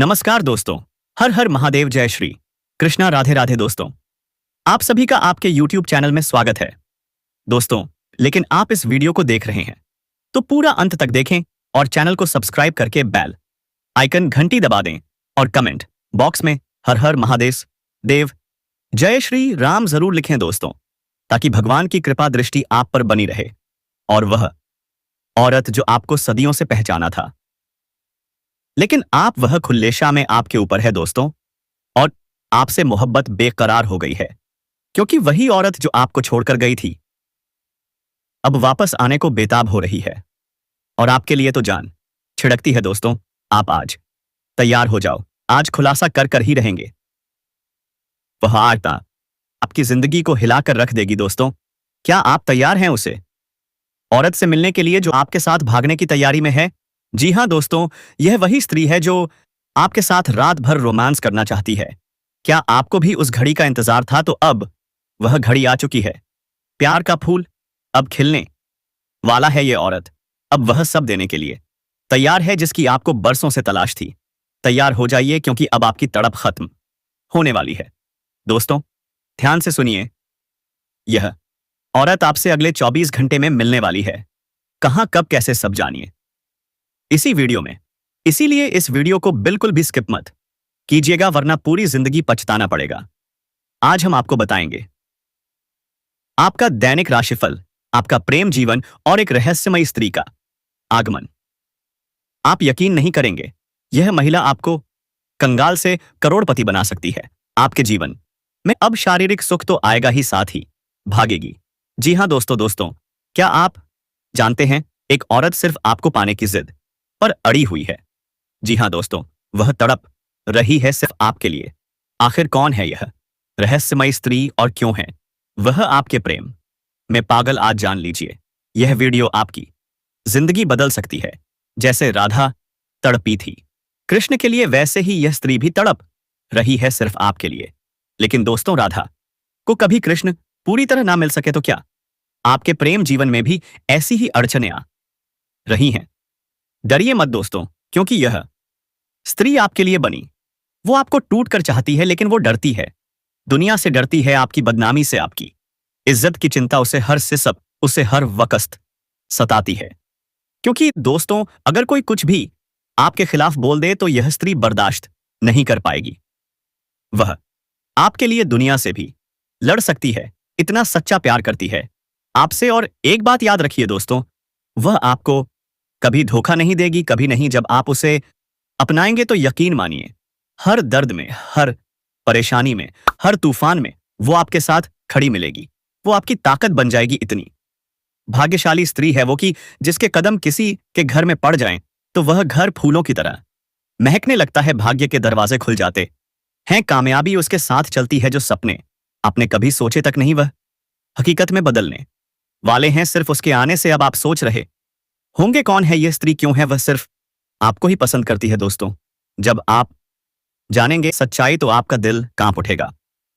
नमस्कार दोस्तों। हर हर महादेव, जय श्री कृष्णा, राधे राधे दोस्तों। आप सभी का आपके YouTube चैनल में स्वागत है दोस्तों। लेकिन आप इस वीडियो को देख रहे हैं तो पूरा अंत तक देखें और चैनल को सब्सक्राइब करके बेल आइकन घंटी दबा दें और कमेंट बॉक्स में हर हर महादेव देव जय श्री राम जरूर लिखें दोस्तों, ताकि भगवान की कृपा दृष्टि आप पर बनी रहे और वह औरत जो आपको सदियों से पहचाना था, लेकिन आप वह खुल्लेशा में आपके ऊपर है दोस्तों, और आपसे मोहब्बत बेकरार हो गई है, क्योंकि वही औरत जो आपको छोड़कर गई थी अब वापस आने को बेताब हो रही है और आपके लिए तो जान छिड़कती है दोस्तों। आप आज तैयार हो जाओ, आज खुलासा कर कर ही रहेंगे। वह आत्मा आपकी जिंदगी को हिलाकर रख देगी दोस्तों। क्या आप तैयार हैं उसे औरत से मिलने के लिए जो आपके साथ भागने की तैयारी में है? जी हां दोस्तों, यह वही स्त्री है जो आपके साथ रात भर रोमांस करना चाहती है। क्या आपको भी उस घड़ी का इंतजार था? तो अब वह घड़ी आ चुकी है। प्यार का फूल अब खिलने वाला है। यह औरत अब वह सब देने के लिए तैयार है जिसकी आपको बरसों से तलाश थी। तैयार हो जाइए, क्योंकि अब आपकी तड़प खत्म होने वाली है दोस्तों। ध्यान से सुनिए, यह औरत आपसे अगले 24 घंटे में मिलने वाली है। कहां, कब, कैसे, सब जानिए इसी वीडियो में। इसीलिए इस वीडियो को बिल्कुल भी स्किप मत कीजिएगा, वरना पूरी जिंदगी पछताना पड़ेगा। आज हम आपको बताएंगे आपका दैनिक राशिफल, आपका प्रेम जीवन और एक रहस्यमयी स्त्री का आगमन। आप यकीन नहीं करेंगे, यह महिला आपको कंगाल से करोड़पति बना सकती है। आपके जीवन में अब शारीरिक सुख तो आएगा ही, साथ ही भागेगी। जी हां दोस्तों, क्या आप जानते हैं, एक औरत सिर्फ आपको पाने की जिद पर अड़ी हुई है। जी हां दोस्तों, वह तड़प रही है सिर्फ आपके लिए। आखिर कौन है यह रहस्यमयी स्त्री और क्यों है वह आपके प्रेम में पागल? आज जान लीजिए। यह वीडियो आपकी जिंदगी बदल सकती है। जैसे राधा तड़पी थी कृष्ण के लिए, वैसे ही यह स्त्री भी तड़प रही है सिर्फ आपके लिए। लेकिन दोस्तों, राधा को कभी कृष्ण पूरी तरह ना मिल सके तो क्या आपके प्रेम जीवन में भी ऐसी ही अड़चनें आ रही हैं? डरिए मत दोस्तों, क्योंकि यह स्त्री आपके लिए बनी। वो आपको टूट कर चाहती है, लेकिन वो डरती है। दुनिया से डरती है, आपकी बदनामी से, आपकी इज्जत की चिंता उसे हर वक्त सताती है। क्योंकि दोस्तों, अगर कोई कुछ भी आपके खिलाफ बोल दे तो यह स्त्री बर्दाश्त नहीं कर पाएगी। वह आपके लिए दुनिया से भी लड़ सकती है, इतना सच्चा प्यार करती है आपसे। और एक बात याद रखिए दोस्तों, वह आपको कभी धोखा नहीं देगी, कभी नहीं। जब आप उसे अपनाएंगे तो यकीन मानिए, हर दर्द में, हर परेशानी में, हर तूफान में वो आपके साथ खड़ी मिलेगी। वो आपकी ताकत बन जाएगी। इतनी भाग्यशाली स्त्री है वो कि जिसके कदम किसी के घर में पड़ जाएं तो वह घर फूलों की तरह महकने लगता है। भाग्य के दरवाजे खुल जाते हैं। कामयाबी उसके साथ चलती है। जो सपने आपने कभी सोचे तक नहीं, वह हकीकत में बदलने वाले हैं सिर्फ उसके आने से। अब आप सोच रहे होंगे, कौन है यह स्त्री, क्यों है वह सिर्फ आपको ही पसंद करती है? दोस्तों, जब आप जानेंगे सच्चाई तो आपका दिल कांप उठेगा,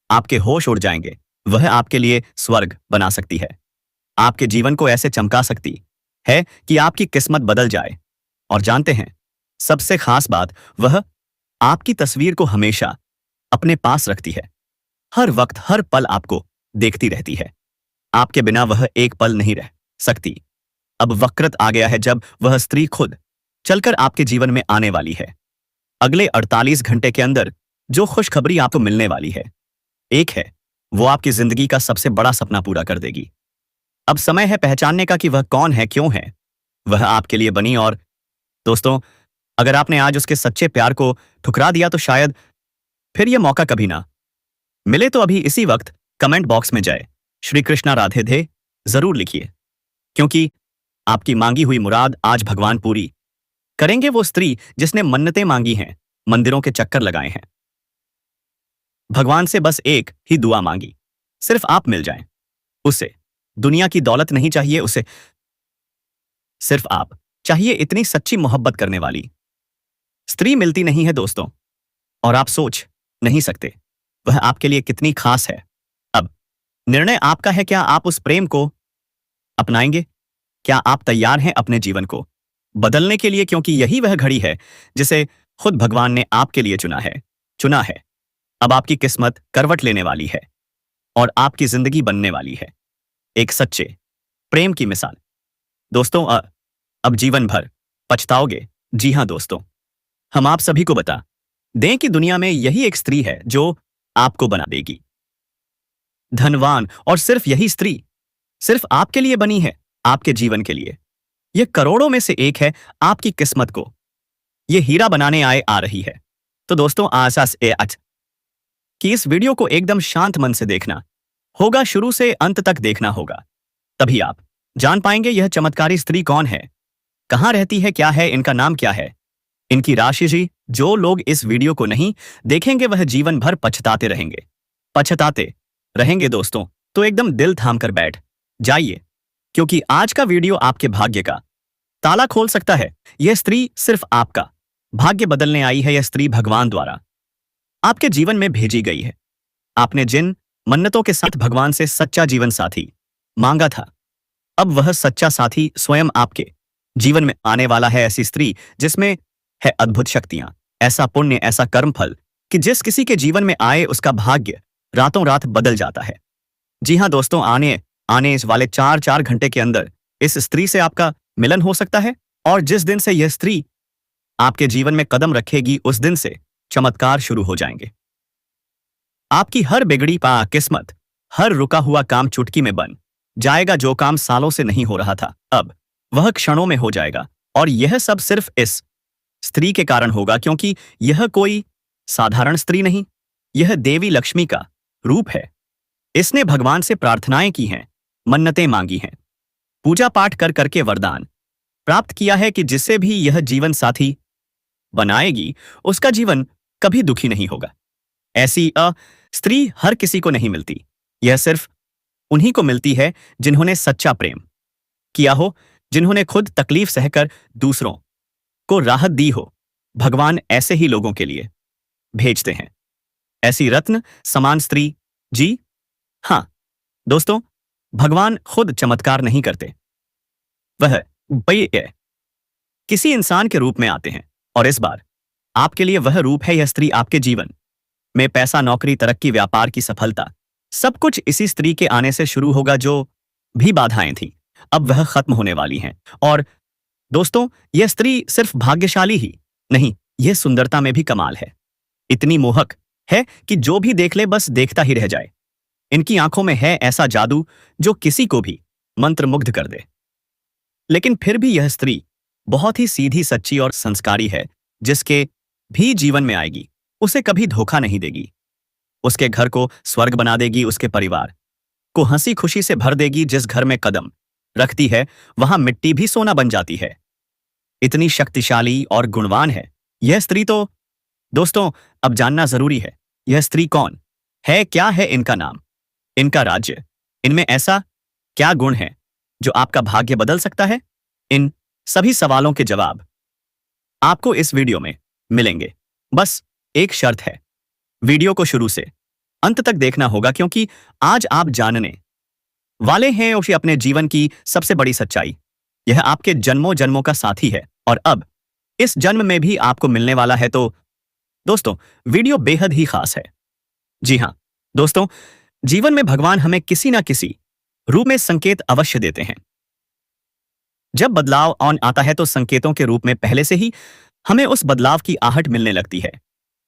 आपके होश उड़ जाएंगे। वह आपके लिए स्वर्ग बना सकती है, आपके जीवन को ऐसे चमका सकती है कि आपकी किस्मत बदल जाए। और जानते हैं, सबसे खास बात, वह आपकी तस्वीर को हमेशा अपने पास रखती है। हर वक्त, हर पल आपको देखती रहती है। आपके बिना वह एक पल नहीं रह सकती। अब वक्त आ गया है जब वह स्त्री खुद चलकर आपके जीवन में आने वाली है। अगले 48 घंटे के अंदर जो खुशखबरी आपको मिलने वाली है, एक है, वो आपकी जिंदगी का सबसे बड़ा सपना पूरा कर देगी। अब समय है पहचानने का कि वह कौन है, क्यों है वह आपके लिए बनी। और दोस्तों, अगर आपने आज उसके सच्चे प्यार को ठुकरा दिया तो शायद फिर यह मौका कभी ना मिले। तो अभी इसी वक्त कमेंट बॉक्स में जय श्री कृष्णा राधे धे जरूर लिखिए, क्योंकि आपकी मांगी हुई मुराद आज भगवान पूरी करेंगे। वो स्त्री जिसने मन्नतें मांगी हैं, मंदिरों के चक्कर लगाए हैं, भगवान से बस एक ही दुआ मांगी, सिर्फ आप मिल जाएं उसे। दुनिया की दौलत नहीं चाहिए उसे, सिर्फ आप चाहिए। इतनी सच्ची मोहब्बत करने वाली स्त्री मिलती नहीं है दोस्तों, और आप सोच नहीं सकते वह आपके लिए कितनी खास है। अब निर्णय आपका है, क्या आप उस प्रेम को अपनाएंगे? क्या आप तैयार हैं अपने जीवन को बदलने के लिए? क्योंकि यही वह घड़ी है जिसे खुद भगवान ने आपके लिए चुना है। अब आपकी किस्मत करवट लेने वाली है और आपकी जिंदगी बनने वाली है एक सच्चे प्रेम की मिसाल। दोस्तों, अब जीवन भर पछताओगे? जी हाँ दोस्तों, हम आप सभी को बता दें कि दुनिया में यही एक स्त्री है जो आपको बना देगी धनवान, और सिर्फ यही स्त्री सिर्फ आपके लिए बनी है, आपके जीवन के लिए। यह करोड़ों में से एक है, आपकी किस्मत को यह हीरा बनाने आ रही है। तो दोस्तों, आसास ए आज कि इस वीडियो को एकदम शांत मन से देखना होगा, शुरू से अंत तक देखना होगा, तभी आप जान पाएंगे यह चमत्कारी स्त्री कौन है, कहां रहती है, क्या है इनका नाम, क्या है इनकी राशि। जी, जो लोग इस वीडियो को नहीं देखेंगे वह जीवन भर पछताते रहेंगे दोस्तों। तो एकदम दिल थाम कर बैठ जाइए, क्योंकि आज का वीडियो आपके भाग्य का ताला खोल सकता है। यह स्त्री सिर्फ आपका भाग्य बदलने आई है। यह स्त्री भगवान द्वारा आपके जीवन में भेजी गई है। आपने जिन मन्नतों के साथ भगवान से सच्चा जीवन साथी मांगा था, अब वह सच्चा साथी स्वयं आपके जीवन में आने वाला है। ऐसी स्त्री जिसमें है अद्भुत शक्तियां, ऐसा पुण्य, ऐसा कर्मफल कि जिस किसी के जीवन में आए उसका भाग्य रातों रात बदल जाता है। जी हां दोस्तों, आने इस वाले 4 घंटे के अंदर इस स्त्री से आपका मिलन हो सकता है, और जिस दिन से यह स्त्री आपके जीवन में कदम रखेगी उस दिन से चमत्कार शुरू हो जाएंगे। आपकी हर बिगड़ी किस्मत, हर रुका हुआ काम चुटकी में बन जाएगा। जो काम सालों से नहीं हो रहा था, अब वह क्षणों में हो जाएगा। और यह सब सिर्फ इस स्त्री के कारण होगा, क्योंकि यह कोई साधारण स्त्री नहीं, यह देवी लक्ष्मी का रूप है। इसने भगवान से प्रार्थनाएं की हैं, मन्नतें मांगी हैं, पूजा पाठ कर करके वरदान प्राप्त किया है कि जिससे भी यह जीवन साथी बनाएगी उसका जीवन कभी दुखी नहीं होगा। ऐसी स्त्री हर किसी को नहीं मिलती, यह सिर्फ उन्हीं को मिलती है जिन्होंने सच्चा प्रेम किया हो, जिन्होंने खुद तकलीफ सहकर दूसरों को राहत दी हो। भगवान ऐसे ही लोगों के लिए भेजते हैं ऐसी रत्न समान स्त्री। जी हां दोस्तों, भगवान खुद चमत्कार नहीं करते, वह किसी इंसान के रूप में आते हैं। और इस बार आपके लिए वह रूप है। यह स्त्री आपके जीवन में पैसा, नौकरी, तरक्की, व्यापार की सफलता, सब कुछ इसी स्त्री के आने से शुरू होगा। जो भी बाधाएं थी अब वह खत्म होने वाली हैं। और दोस्तों, यह स्त्री सिर्फ भाग्यशाली ही नहीं, यह सुंदरता में भी कमाल है। इतनी मोहक है कि जो भी देख ले बस देखता ही रह जाए। इनकी आंखों में है ऐसा जादू जो किसी को भी मंत्रमुग्ध कर दे। लेकिन फिर भी यह स्त्री बहुत ही सीधी, सच्ची और संस्कारी है। जिसके भी जीवन में आएगी उसे कभी धोखा नहीं देगी, उसके घर को स्वर्ग बना देगी, उसके परिवार को हंसी खुशी से भर देगी। जिस घर में कदम रखती है वहां मिट्टी भी सोना बन जाती है। इतनी शक्तिशाली और गुणवान है यह स्त्री। तो दोस्तों, अब जानना जरूरी है, यह स्त्री कौन है, क्या है इनका नाम, इनका राज्य, इनमें ऐसा क्या गुण है जो आपका भाग्य बदल सकता है। इन सभी सवालों के जवाब आपको इस वीडियो में मिलेंगे। बस एक शर्त है, वीडियो को शुरू से अंत तक देखना होगा, क्योंकि आज आप जानने वाले हैं उसे अपने जीवन की सबसे बड़ी सच्चाई। यह आपके जन्मों जन्मों का साथी है और अब इस जन्म में भी आपको मिलने वाला है। तो दोस्तों, वीडियो बेहद ही खास है। जी हां दोस्तों, जीवन में भगवान हमें किसी ना किसी रूप में संकेत अवश्य देते हैं। जब बदलाव ऑन आता है तो संकेतों के रूप में पहले से ही हमें उस बदलाव की आहट मिलने लगती है।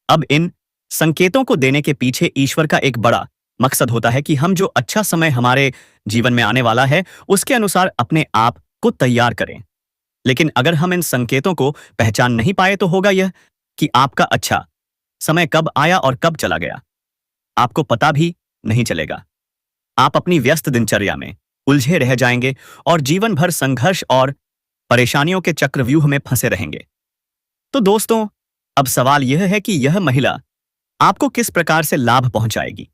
अब इन संकेतों को देने के पीछे ईश्वर का एक बड़ा मकसद होता है कि हम जो अच्छा समय हमारे जीवन में आने वाला है उसके अनुसार अपने आप को तैयार करें। लेकिन अगर हम इन संकेतों को पहचान नहीं पाए तो होगा यह कि आपका अच्छा समय कब आया और कब चला गया आपको पता भी नहीं चलेगा। आप अपनी व्यस्त दिनचर्या में उलझे रह जाएंगे और जीवन भर संघर्ष और परेशानियों के चक्रव्यूह में फंसे रहेंगे। तो दोस्तों, अब सवाल यह है कि यह महिला आपको किस प्रकार से लाभ पहुंचाएगी।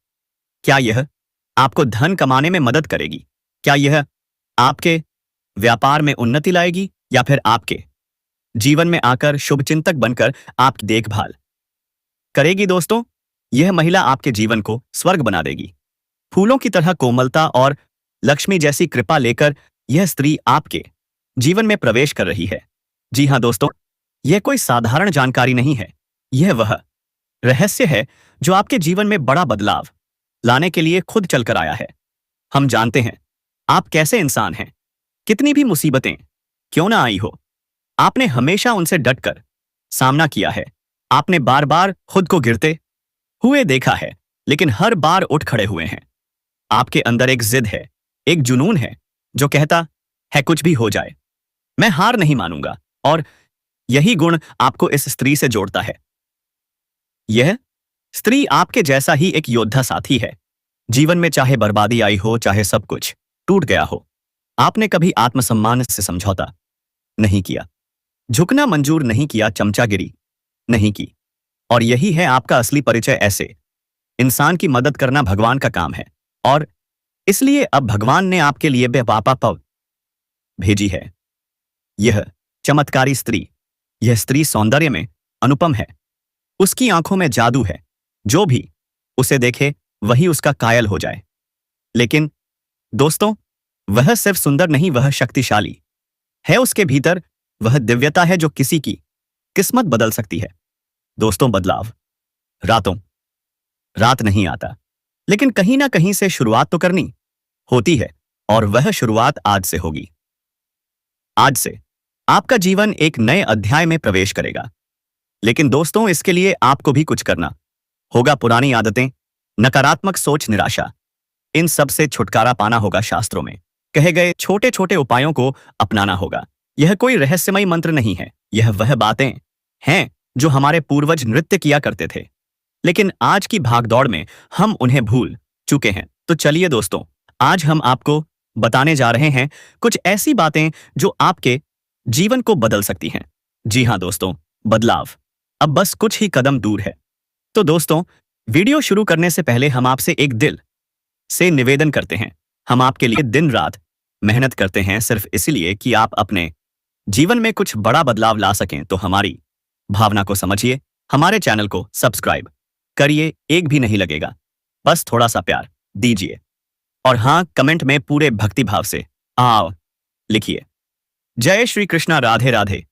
क्या यह आपको धन कमाने में मदद करेगी? क्या यह आपके व्यापार में उन्नति लाएगी, या फिर आपके जीवन में आकर शुभचिंतक बनकर आपकी देखभाल करेगी? दोस्तों, यह महिला आपके जीवन को स्वर्ग बना देगी। फूलों की तरह कोमलता और लक्ष्मी जैसी कृपा लेकर यह स्त्री आपके जीवन में प्रवेश कर रही है। जी हां दोस्तों, यह कोई साधारण जानकारी नहीं है। यह वह रहस्य है जो आपके जीवन में बड़ा बदलाव लाने के लिए खुद चलकर आया है। हम जानते हैं आप कैसे इंसान हैं। कितनी भी मुसीबतें क्यों ना आई हो, आपने हमेशा उनसे डटकर सामना किया है। आपने बार बार खुद को गिरते हुए देखा है, लेकिन हर बार उठ खड़े हुए हैं। आपके अंदर एक जिद है, एक जुनून है जो कहता है कुछ भी हो जाए, मैं हार नहीं मानूंगा। और यही गुण आपको इस स्त्री से जोड़ता है। यह स्त्री आपके जैसा ही एक योद्धा साथी है। जीवन में चाहे बर्बादी आई हो, चाहे सब कुछ टूट गया हो, आपने कभी आत्मसम्मान से समझौता नहीं किया, झुकना मंजूर नहीं किया, चमचागिरी नहीं की। और यही है आपका असली परिचय। ऐसे इंसान की मदद करना भगवान का काम है, और इसलिए अब भगवान ने आपके लिए बेपापा पव भेजी है। यह चमत्कारी स्त्री, यह स्त्री सौंदर्य में अनुपम है। उसकी आंखों में जादू है, जो भी उसे देखे वही उसका कायल हो जाए। लेकिन दोस्तों, वह सिर्फ सुंदर नहीं, वह शक्तिशाली है। उसके भीतर वह दिव्यता है जो किसी की किस्मत बदल सकती है। दोस्तों, बदलाव रात नहीं आता, लेकिन कहीं ना कहीं से शुरुआत तो करनी होती है, और वह शुरुआत आज से होगी। आज से आपका जीवन एक नए अध्याय में प्रवेश करेगा। लेकिन दोस्तों, इसके लिए आपको भी कुछ करना होगा। पुरानी आदतें, नकारात्मक सोच, निराशा, इन सब से छुटकारा पाना होगा। शास्त्रों में कहे गए छोटे छोटे उपायों को अपनाना होगा। यह कोई रहस्यमयी मंत्र नहीं है, यह वह बातें हैं जो हमारे पूर्वज नृत्य किया करते थे, लेकिन आज की भागदौड़ में हम उन्हें भूल चुके हैं। तो चलिए दोस्तों, आज हम आपको बताने जा रहे हैं कुछ ऐसी बातें जो आपके जीवन को बदल सकती हैं। जी हां दोस्तों, बदलाव अब बस कुछ ही कदम दूर है। तो दोस्तों, वीडियो शुरू करने से पहले हम आपसे एक दिल से निवेदन करते हैं। हम आपके लिए दिन रात मेहनत करते हैं सिर्फ इसलिए कि आप अपने जीवन में कुछ बड़ा बदलाव ला सकें। तो हमारी भावना को समझिए, हमारे चैनल को सब्सक्राइब करिए, एक भी नहीं लगेगा, बस थोड़ा सा प्यार दीजिए। और हाँ, कमेंट में पूरे भक्ति भाव से आओ लिखिए, जय श्री कृष्णा, राधे राधे।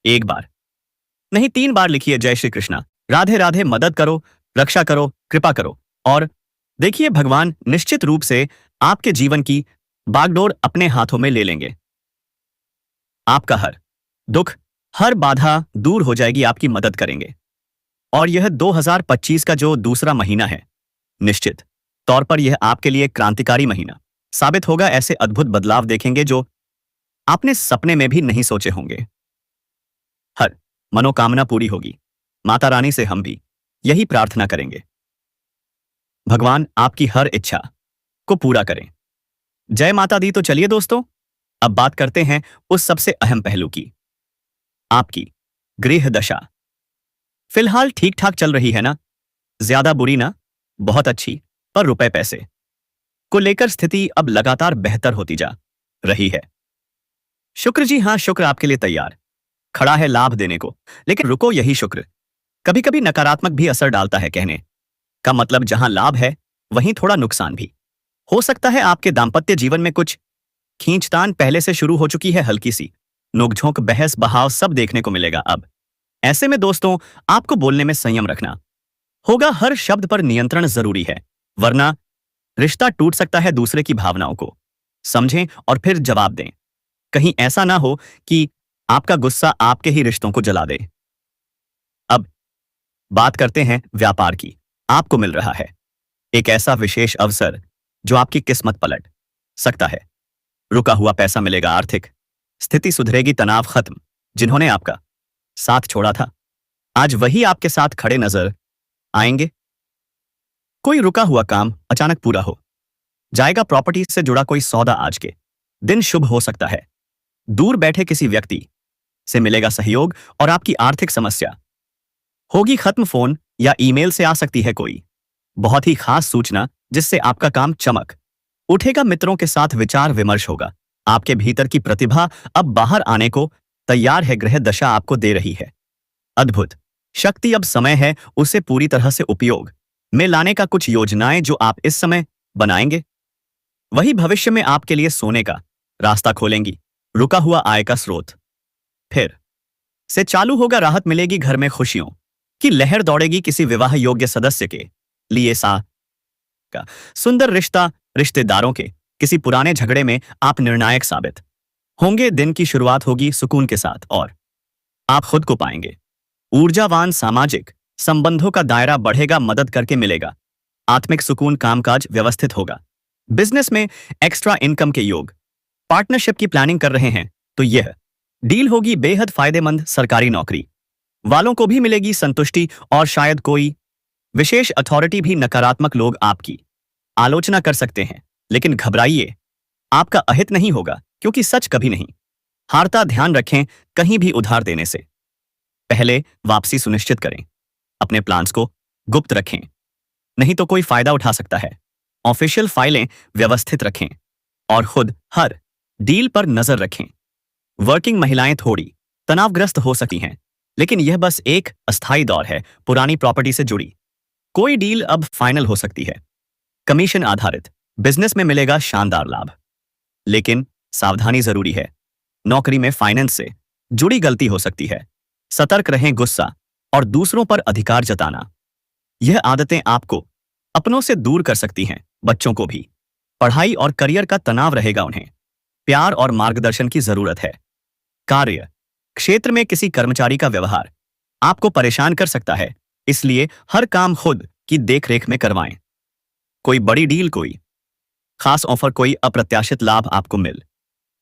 एक बार नहीं, 3 बार लिखिए, जय श्री कृष्णा, राधे राधे। मदद करो, रक्षा करो, कृपा करो। और देखिए, भगवान निश्चित रूप से आपके जीवन की बागडोर अपने हाथों में ले लेंगे। आपका हर दुख, हर बाधा दूर हो जाएगी, आपकी मदद करेंगे। और यह 2025 का जो दूसरा महीना है, निश्चित तौर पर यह आपके लिए क्रांतिकारी महीना साबित होगा। ऐसे अद्भुत बदलाव देखेंगे जो आपने सपने में भी नहीं सोचे होंगे। हर मनोकामना पूरी होगी। माता रानी से हम भी यही प्रार्थना करेंगे, भगवान आपकी हर इच्छा को पूरा करें। जय माता दी। तो चलिए दोस्तों, अब बात करते हैं उस सबसे अहम पहलू की, आपकी गृह दशा। फिलहाल ठीक ठाक चल रही है ना? ज्यादा बुरी ना, बहुत अच्छी। पर रुपए पैसे को लेकर स्थिति अब लगातार बेहतर होती जा रही है। शुक्र, जी हां, शुक्र आपके लिए तैयार खड़ा है लाभ देने को। लेकिन रुको, यही शुक्र कभी कभी नकारात्मक भी असर डालता है। कहने का मतलब, जहां लाभ है वहीं थोड़ा नुकसान भी हो सकता है। आपके दाम्पत्य जीवन में कुछ खींचतान पहले से शुरू हो चुकी है, हल्की सी नोकझोंक, बहस बहाव सब देखने को मिलेगा अब। ऐसे में दोस्तों, आपको बोलने में संयम रखना होगा। हर शब्द पर नियंत्रण जरूरी है, वरना रिश्ता टूट सकता है। दूसरे की भावनाओं को समझें और फिर जवाब दें। कहीं ऐसा ना हो कि आपका गुस्सा आपके ही रिश्तों को जला दे। अब बात करते हैं व्यापार की। आपको मिल रहा है एक ऐसा विशेष अवसर जो आपकी किस्मत पलट सकता है। रुका हुआ पैसा मिलेगा, आर्थिक स्थिति सुधरेगी, तनाव खत्म। जिन्होंने आपका साथ छोड़ा था, आज वही आपके साथ खड़े नजर आएंगे। कोई रुका हुआ काम अचानक पूरा हो जाएगा। प्रॉपर्टी से जुड़ा कोई सौदा आज के दिन शुभ हो सकता है। दूर बैठे किसी व्यक्ति से मिलेगा सहयोग और आपकी आर्थिक समस्या होगी खत्म। फोन या ईमेल से आ सकती है कोई बहुत ही खास सूचना जिससे आपका काम चमक उठेगा। मित्रों के साथ विचार विमर्श होगा। आपके भीतर की प्रतिभा अब बाहर आने को तैयार है। गृह दशा आपको दे रही है अद्भुत शक्ति। अब समय है उसे पूरी तरह से उपयोग में लाने का। कुछ योजनाएं जो आप इस समय बनाएंगे, वही भविष्य में आपके लिए सोने का रास्ता खोलेंगी। रुका हुआ आय का स्रोत फिर से चालू होगा, राहत मिलेगी घर में, खुशियों की लहर दौड़ेगी किसी विवाह योग्य सदस्य के लिए सा का सुंदर रिश्ता, रिश्तेदारों के किसी पुराने झगड़े में आप निर्णायक साबित होंगे। दिन की शुरुआत होगी सुकून के साथ और आप खुद को पाएंगे ऊर्जावान। सामाजिक संबंधों का दायरा बढ़ेगा, मदद करके मिलेगा आत्मिक सुकून, कामकाज व्यवस्थित होगा। बिजनेस में एक्स्ट्रा इनकम के योग, पार्टनरशिप की प्लानिंग कर रहे हैं तो यह डील होगी बेहद फायदेमंद। सरकारी नौकरी वालों को भी मिलेगी संतुष्टि और शायद कोई विशेष अथॉरिटी भी। नकारात्मक लोग आपकी आलोचना कर सकते हैं, लेकिन घबराइए, आपका अहित नहीं होगा क्योंकि सच कभी नहीं हारता। ध्यान रखें, कहीं भी उधार देने से पहले वापसी सुनिश्चित करें। अपने प्लान्स को गुप्त रखें, नहीं तो कोई फायदा उठा सकता है। ऑफिशियल फाइलें व्यवस्थित रखें और खुद हर डील पर नजर रखें। वर्किंग महिलाएं थोड़ी तनावग्रस्त हो सकती हैं, लेकिन यह बस एक अस्थायी दौर है। पुरानी प्रॉपर्टी से जुड़ी कोई डील अब फाइनल हो सकती है। कमीशन आधारित बिजनेस में मिलेगा शानदार लाभ, लेकिन सावधानी जरूरी है। नौकरी में फाइनेंस से जुड़ी गलती हो सकती है, सतर्क रहें। गुस्सा और दूसरों पर अधिकार जताना, यह आदतें आपको अपनों से दूर कर सकती हैं। बच्चों को भी पढ़ाई और करियर का तनाव रहेगा, उन्हें प्यार और मार्गदर्शन की जरूरत है। कार्य क्षेत्र में किसी कर्मचारी का व्यवहार आपको परेशान कर सकता है, इसलिए हर काम खुद की देखरेख में करवाएं। कोई बड़ी डील, कोई खास ऑफर, कोई अप्रत्याशित लाभ आपको मिल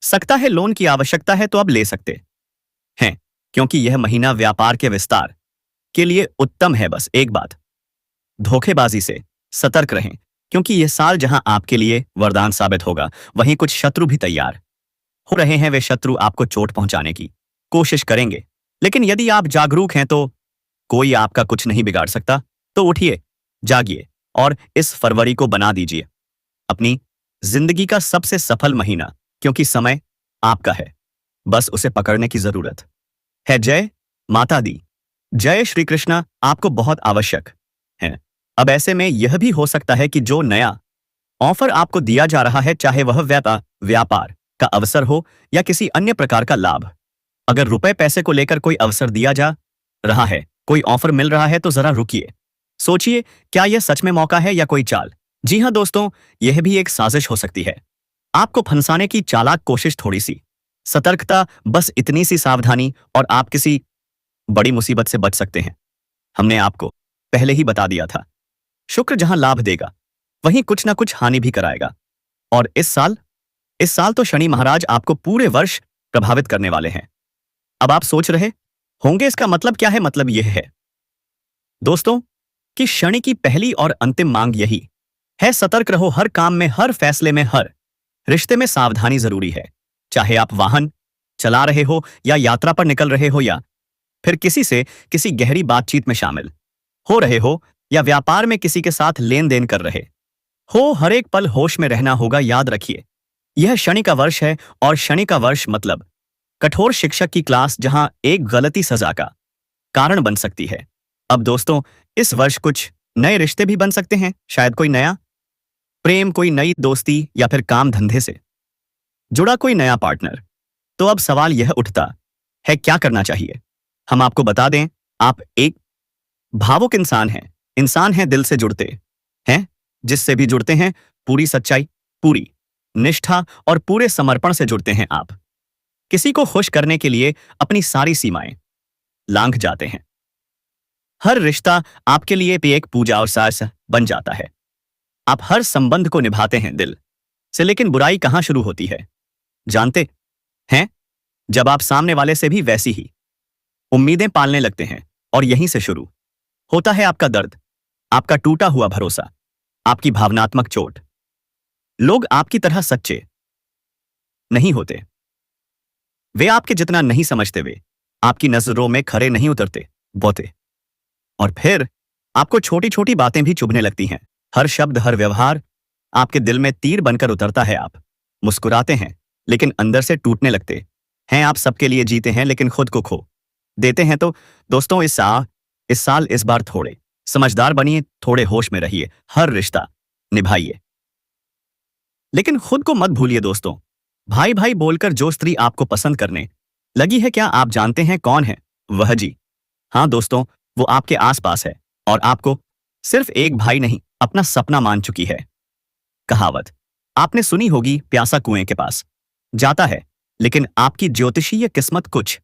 सकता है। लोन की आवश्यकता है तो अब ले सकते हैं, क्योंकि यह महीना व्यापार के विस्तार के लिए उत्तम है। बस एक बात, धोखेबाजी से सतर्क रहें, क्योंकि यह साल जहां आपके लिए वरदान साबित होगा, वहीं कुछ शत्रु भी तैयार हो रहे हैं। वे शत्रु आपको चोट पहुंचाने की कोशिश करेंगे, लेकिन यदि आप जागरूक हैं तो कोई आपका कुछ नहीं बिगाड़ सकता। तो उठिए, जागिए और इस फरवरी को बना दीजिए अपनी जिंदगी का सबसे सफल महीना, क्योंकि समय आपका है, बस उसे पकड़ने की जरूरत है। जय माता दी, जय श्री कृष्णा। आपको बहुत आवश्यक है। अब ऐसे में यह भी हो सकता है कि जो नया ऑफर आपको दिया जा रहा है, चाहे वह व्यापार का अवसर हो या किसी अन्य प्रकार का लाभ, अगर रुपए पैसे को लेकर कोई अवसर दिया जा रहा है, कोई ऑफर मिल रहा है, तो जरा रुकिए, सोचिए, क्या यह सच में मौका है या कोई चाल। जी हां दोस्तों, यह भी एक साजिश हो सकती है, आपको फंसाने की चालाक कोशिश। थोड़ी सी सतर्कता, बस इतनी सी सावधानी, और आप किसी बड़ी मुसीबत से बच सकते हैं। हमने आपको पहले ही बता दिया था, शुक्र जहां लाभ देगा, वहीं कुछ ना कुछ हानि भी कराएगा। और इस साल तो शनि महाराज आपको पूरे वर्ष प्रभावित करने वाले हैं। अब आप सोच रहे होंगे इसका मतलब क्या है। मतलब यह है दोस्तों कि शनि की पहली और अंतिम मांग यही है, सतर्क रहो। हर काम में, हर फैसले में, हर रिश्ते में सावधानी जरूरी है। चाहे आप वाहन चला रहे हो या यात्रा पर निकल रहे हो, या फिर किसी गहरी बातचीत में शामिल हो रहे हो, या व्यापार में किसी के साथ लेन देन कर रहे हो, हर एक पल होश में रहना होगा। याद रखिए, यह शनि का वर्ष है, और शनि का वर्ष मतलब कठोर शिक्षक की क्लास, जहां एक गलती सजा का कारण बन सकती है। अब दोस्तों, इस वर्ष कुछ नए रिश्ते भी बन सकते हैं, शायद कोई नया प्रेम, कोई नई दोस्ती, या फिर काम धंधे से जुड़ा कोई नया पार्टनर। तो अब सवाल यह उठता है, क्या करना चाहिए। हम आपको बता दें, आप एक भावुक इंसान हैं, दिल से जुड़ते हैं, जिससे भी जुड़ते हैं पूरी सच्चाई, पूरी निष्ठा और पूरे समर्पण से जुड़ते हैं। आप किसी को खुश करने के लिए अपनी सारी सीमाएं लांघ जाते हैं। हर रिश्ता आपके लिए भी एक पूजा और सास बन जाता है। आप हर संबंध को निभाते हैं दिल से, लेकिन बुराई कहां शुरू होती है जानते हैं? जब आप सामने वाले से भी वैसी ही उम्मीदें पालने लगते हैं, और यहीं से शुरू होता है आपका दर्द, आपका टूटा हुआ भरोसा, आपकी भावनात्मक चोट। लोग आपकी तरह सच्चे नहीं होते, वे आपके जितना नहीं समझते, वे आपकी नजरों में खरे नहीं उतरते, बोते। और फिर आपको छोटी छोटी बातें भी चुभने लगती हैं। हर शब्द, हर व्यवहार आपके दिल में तीर बनकर उतरता है। आप मुस्कुराते हैं, लेकिन अंदर से टूटने लगते हैं। आप सबके लिए जीते हैं, लेकिन खुद को खो देते हैं। तो दोस्तों, इस साल इस बार थोड़े समझदार बनिए, थोड़े होश में रहिए, हर रिश्ता निभाइए, लेकिन खुद को मत भूलिए। दोस्तों, भाई भाई बोलकर जो स्त्री आपको पसंद करने लगी है, क्या आप जानते हैं कौन है? वह जी, हाँ दोस्तों, वो आपके आसपास है और आपको सिर्फ एक भाई नहीं अपना सपना मान चुकी है। कहावत आपने सुनी होगी, प्यासा कुएं के पास जाता है, लेकिन आपकी ज्योतिषीय किस्मत कुछ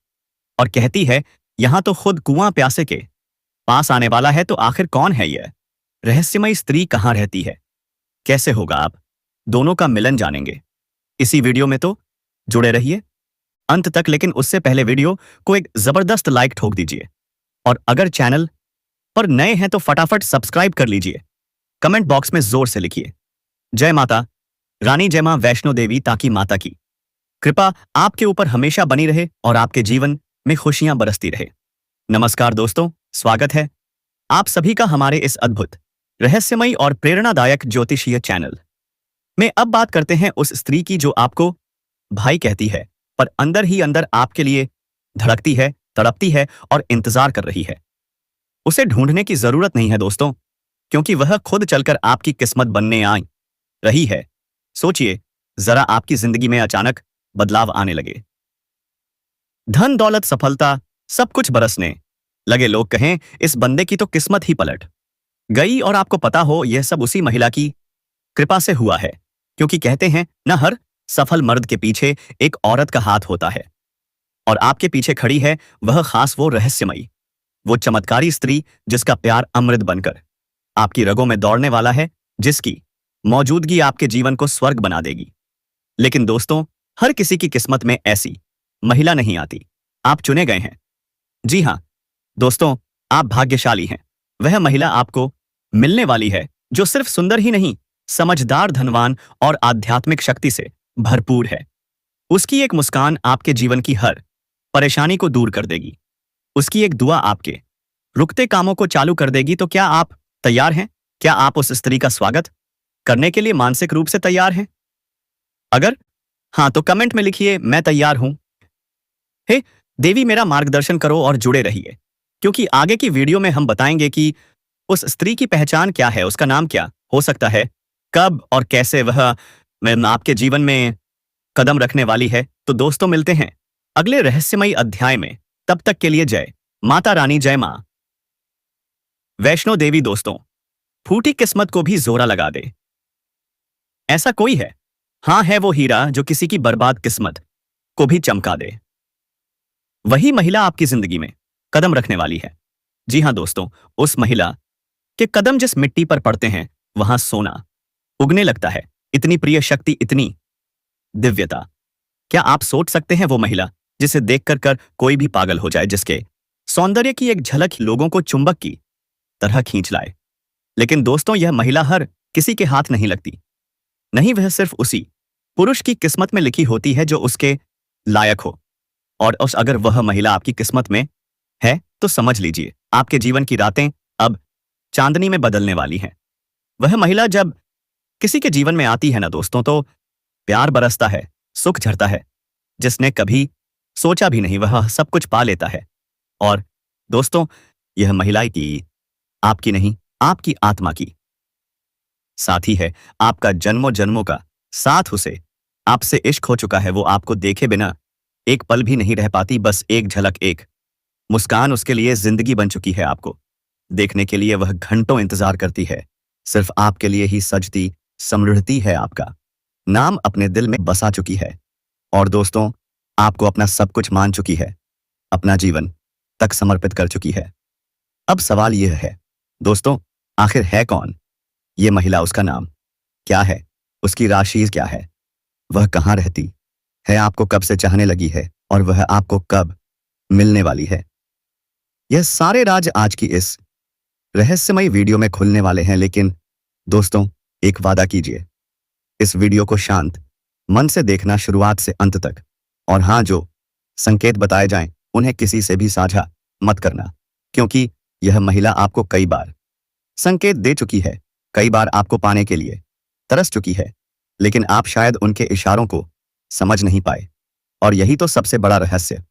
और कहती है। यहां तो खुद कुआं प्यासे के पास आने वाला है, तो आखिर कौन है यह रहस्यमयी स्त्री, कहां रहती है, कैसे होगा, आप दोनों का मिलन जानेंगे इसी वीडियो में, तो जुड़े रहिए अंत तक। लेकिन उससे पहले वीडियो को एक जबरदस्त लाइक ठोक दीजिए और अगर चैनल पर नए हैं तो फटाफट सब्सक्राइब कर लीजिए। कमेंट बॉक्स में जोर से लिखिए जय माता रानी, जय मां वैष्णो देवी, ताकि माता की कृपा आपके ऊपर हमेशा बनी रहे और आपके जीवन में खुशियां बरसती रहे। नमस्कार दोस्तों, स्वागत है आप सभी का हमारे इस अद्भुत, रहस्यमयी और प्रेरणादायक ज्योतिषीय चैनल में। अब बात करते हैं उस स्त्री की जो आपको भाई कहती है, पर अंदर ही अंदर आपके लिए धड़कती है, तड़पती है और इंतजार कर रही है। उसे ढूंढने की जरूरत नहीं है दोस्तों, क्योंकि वह खुद चलकर आपकी किस्मत बनने आई रही है। सोचिए जरा, आपकी जिंदगी में अचानक बदलाव आने लगे, धन दौलत सफलता सब कुछ बरसने लगे, लोग कहें इस बंदे की तो किस्मत ही पलट गई, और आपको पता हो यह सब उसी महिला की कृपा से हुआ है। क्योंकि कहते हैं न, हर सफल मर्द के पीछे एक औरत का हाथ होता है, और आपके पीछे खड़ी है वह खास, वो रहस्यमयी, वो चमत्कारी स्त्री जिसका प्यार अमृत बनकर आपकी रगों में दौड़ने वाला है, जिसकी मौजूदगी आपके जीवन को स्वर्ग बना देगी। लेकिन दोस्तों, हर किसी की किस्मत में ऐसी महिला नहीं आती, आप चुने गए हैं। जी हां दोस्तों, आप भाग्यशाली हैं। वह महिला आपको मिलने वाली है जो सिर्फ सुंदर ही नहीं, समझदार, धनवान और आध्यात्मिक शक्ति से भरपूर है। उसकी एक मुस्कान आपके जीवन की हर परेशानी को दूर कर देगी। उसकी एक दुआ आपके रुकते कामों को चालू कर देगी। तो क्या आप तैयार हैं? क्या आप उस स्त्री का स्वागत करने के लिए मानसिक रूप से तैयार हैं? अगर हाँ तो कमेंट में लिखिए मैं तैयार हूं। हे देवी, मेरा मार्गदर्शन करो और जुड़े रहिए, क्योंकि आगे की वीडियो में हम बताएंगे कि उस स्त्री की पहचान क्या है, उसका नाम क्या हो सकता है, कब और कैसे वह आपके जीवन में कदम रखने वाली है। तो दोस्तों, मिलते हैं अगले रहस्यमयी अध्याय में। तब तक के लिए जय माता रानी, जय मां वैष्णो देवी। दोस्तों, फूटी किस्मत को भी जोरा लगा दे, ऐसा कोई है? हाँ, है वो हीरा जो किसी की बर्बाद किस्मत को भी चमका दे। वही महिला आपकी जिंदगी में कदम रखने वाली है। जी हां दोस्तों, उस महिला के कदम जिस मिट्टी पर पड़ते हैं वहां सोना उगने लगता है। इतनी प्रिय शक्ति, इतनी दिव्यता। क्या आप सोच सकते हैं वो महिला जिसे देखकर कोई भी पागल हो जाए, जिसके सौंदर्य की एक झलक लोगों को चुंबक की तरह खींच लाए? लेकिन दोस्तों, यह महिला हर किसी के हाथ नहीं लगती। नहीं, वह सिर्फ उसी पुरुष की किस्मत में लिखी होती है जो उसके लायक हो। और अगर वह महिला आपकी किस्मत में है तो समझ लीजिए आपके जीवन की रातें अब चांदनी में बदलने वाली हैं। वह महिला जब किसी के जीवन में आती है ना दोस्तों, तो प्यार बरसता है, सुख झरता है। जिसने कभी सोचा भी नहीं वह सब कुछ पा लेता है। और दोस्तों, यह महिला की आपकी नहीं, आपकी आत्मा की साथी है, आपका जन्मों जन्मों का साथ। उसे आपसे इश्क हो चुका है। वो आपको देखे बिना एक पल भी नहीं रह पाती। बस एक झलक, एक मुस्कान उसके लिए जिंदगी बन चुकी है। आपको देखने के लिए वह घंटों इंतजार करती है। सिर्फ आपके लिए ही सजती समृद्धि है, आपका नाम अपने दिल में बसा चुकी है। और दोस्तों, आपको अपना सब कुछ मान चुकी है, अपना जीवन तक समर्पित कर चुकी है। अब सवाल यह है दोस्तों, आखिर है कौन ये महिला? उसका नाम क्या है? उसकी राशि क्या है? वह कहाँ रहती है? आपको कब से चाहने लगी है? और वह आपको कब मिलने वाली है? यह सारे राज आज की इस रहस्यमयी वीडियो में खुलने वाले हैं। लेकिन दोस्तों, एक वादा कीजिए, इस वीडियो को शांत मन से देखना शुरुआत से अंत तक। और हाँ, जो संकेत बताए जाएं उन्हें किसी से भी साझा मत करना, क्योंकि यह महिला आपको कई बार संकेत दे चुकी है, कई बार आपको पाने के लिए तरस चुकी है, लेकिन आप शायद उनके इशारों को समझ नहीं पाए। और यही तो सबसे बड़ा रहस्य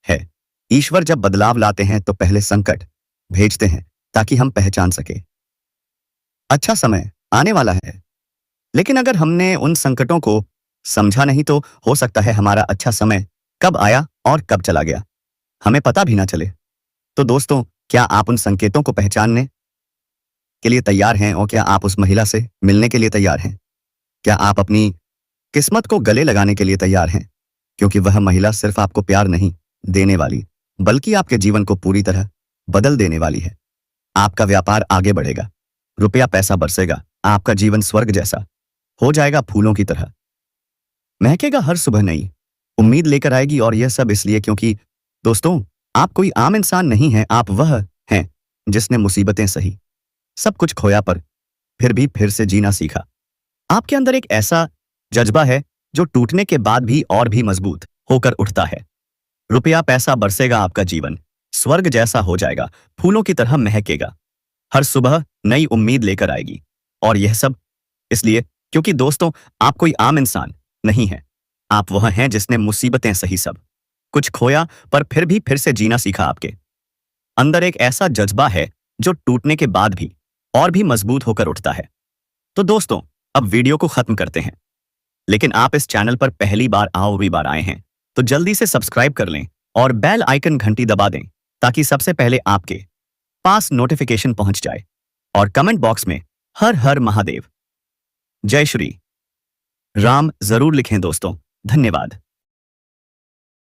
है। ईश्वर जब बदलाव लाते हैं तो पहले संकट भेजते हैं ताकि हम पहचान सके अच्छा समय आने वाला है। लेकिन अगर हमने उन संकटों को समझा नहीं तो हो सकता है हमारा अच्छा समय कब आया और कब चला गया हमें पता भी ना चले। तो दोस्तों, क्या आप उन संकेतों को पहचानने के लिए तैयार हैं और क्या आप उस महिला से मिलने के लिए तैयार हैं? क्या आप अपनी किस्मत को गले लगाने के लिए तैयार हैं? क्योंकि वह महिला सिर्फ आपको प्यार नहीं देने वाली, बल्कि आपके जीवन को पूरी तरह बदल देने वाली है। आपका व्यापार आगे बढ़ेगा, रुपया पैसा बरसेगा, आपका जीवन स्वर्ग जैसा हो जाएगा, फूलों की तरह महकेगा, हर सुबह नई उम्मीद लेकर आएगी। और यह सब इसलिए क्योंकि दोस्तों, आप कोई आम इंसान नहीं हैं, आप वह हैं जिसने मुसीबतें सही, सब कुछ खोया पर फिर भी फिर से जीना सीखा। आपके अंदर एक ऐसा जज्बा है जो टूटने के बाद भी और भी मजबूत होकर उठता है। रुपया पैसा बरसेगा, आपका जीवन स्वर्ग जैसा हो जाएगा, फूलों की तरह महकेगा, हर सुबह नई उम्मीद लेकर आएगी। और यह सब इसलिए क्योंकि दोस्तों, आप कोई आम इंसान नहीं है, आप वह हैं जिसने मुसीबतें सही, सब कुछ खोया पर फिर भी फिर से जीना सीखा। आपके अंदर एक ऐसा जज्बा है जो टूटने के बाद भी और भी मजबूत होकर उठता है। तो दोस्तों, अब वीडियो को खत्म करते हैं, लेकिन आप इस चैनल पर पहली बार आए हैं तो जल्दी से सब्सक्राइब कर लें और बेल आइकन घंटी दबा दें ताकि सबसे पहले आपके पास नोटिफिकेशन पहुंच जाए। और कमेंट बॉक्स में हर हर महादेव, जय श्री राम जरूर लिखें दोस्तों। धन्यवाद।